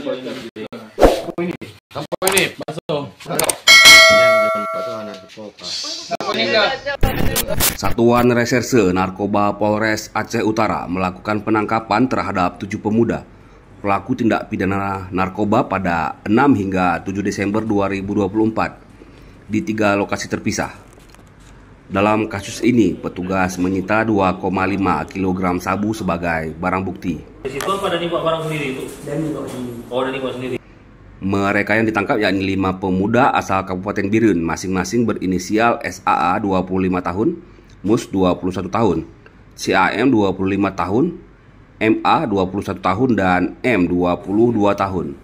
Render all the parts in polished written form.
Sampo ini, masuk. Satuan Reserse Narkoba Polres Aceh Utara melakukan penangkapan terhadap 7 pemuda pelaku tindak pidana narkoba pada 6 hingga 7 Desember 2024 di 3 lokasi terpisah. Dalam kasus ini, petugas menyita 2,5 kg sabu sebagai barang bukti. Di situ apa Dani bawa barang sendiri itu? Dani bawa sendiri. Oh, Dani bawa sendiri. Mereka yang ditangkap yakni 5 pemuda asal Kabupaten Birun, masing-masing berinisial SAA 25 tahun, MUS 21 tahun, CAM 25 tahun, MA 21 tahun, dan M 22 tahun.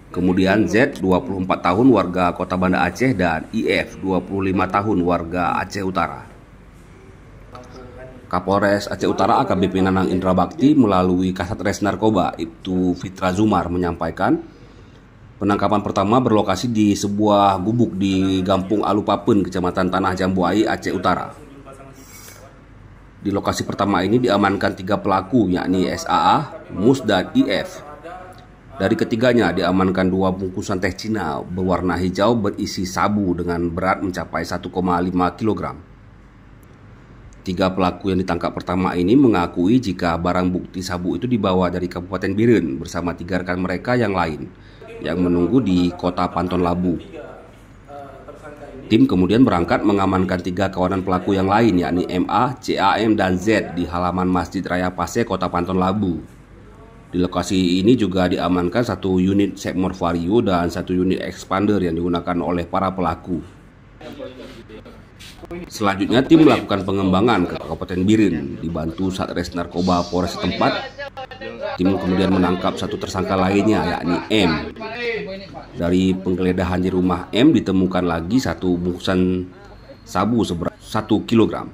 Kemudian Z 24 tahun warga Kota Banda Aceh dan IF 25 tahun warga Aceh Utara. Kapolres Aceh Utara AKBP Nanang Indra Bakti melalui Kasat Res Narkoba Ibtu Fitra Zumar menyampaikan penangkapan pertama berlokasi di sebuah gubuk di Gampung Alupapen, Kecamatan Tanah Jambuai, Aceh Utara. Di lokasi pertama ini diamankan 3 pelaku yakni SAA, MUS, dan IF. Dari ketiganya diamankan 2 bungkusan teh Cina berwarna hijau berisi sabu dengan berat mencapai 1,5 kg. 3 pelaku yang ditangkap pertama ini mengakui jika barang bukti sabu itu dibawa dari Kabupaten Birun bersama 3 rekan mereka yang lain yang menunggu di Kota Panton Labu. Tim kemudian berangkat mengamankan 3 kawanan pelaku yang lain yakni MA, CAM, dan Z di halaman Masjid Raya Pase, Kota Panton Labu. Di lokasi ini juga diamankan 1 unit Sepmor Vario dan 1 unit expander yang digunakan oleh para pelaku. Selanjutnya tim melakukan pengembangan ke Kabupaten Birun dibantu Satres Narkoba Polres setempat. Tim kemudian menangkap 1 tersangka lainnya yakni M. Dari penggeledahan di rumah M ditemukan lagi 1 bungkusan sabu seberat 1 kg.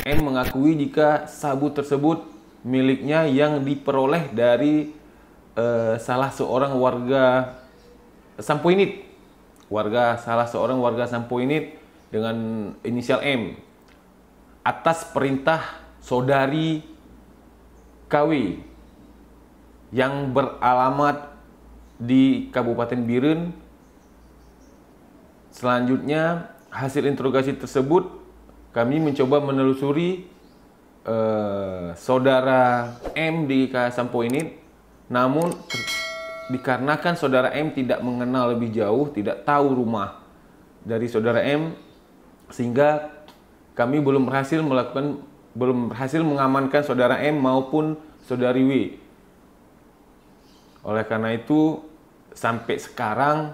M mengakui jika sabu tersebut miliknya yang diperoleh dari salah seorang warga Sampoinit. Salah seorang warga Sampoinit dengan inisial M atas perintah saudari KW yang beralamat di Kabupaten Birun. Selanjutnya hasil interogasi tersebut kami mencoba menelusuri saudara M di Sampoinit, namun dikarenakan saudara M tidak mengenal lebih jauh, tidak tahu rumah dari saudara M, sehingga kami belum berhasil mengamankan saudara M maupun saudari W. Oleh karena itu, sampai sekarang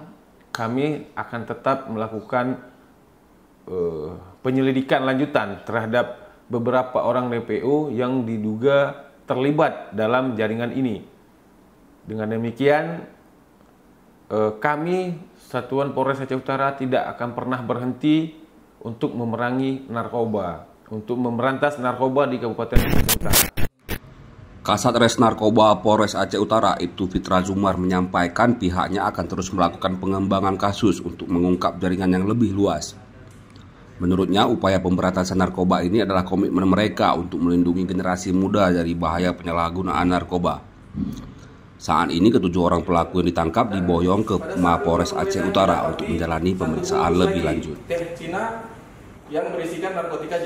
kami akan tetap melakukan penyelidikan lanjutan terhadap beberapa orang DPO yang diduga terlibat dalam jaringan ini. Dengan demikian, kami Satuan Polres Aceh Utara tidak akan pernah berhenti untuk memerangi narkoba, untuk memberantas narkoba di Kabupaten Aceh Utara. Kasat Res Narkoba Polres Aceh Utara Ibtu Fitra Zumar menyampaikan pihaknya akan terus melakukan pengembangan kasus untuk mengungkap jaringan yang lebih luas. Menurutnya, upaya pemberantasan narkoba ini adalah komitmen mereka untuk melindungi generasi muda dari bahaya penyalahgunaan narkoba. Saat ini ke-7 orang pelaku yang ditangkap diboyong ke Mapolres Aceh Utara untuk menjalani pemeriksaan lebih lanjut. Teh Cina yang berisikan narkotika jenis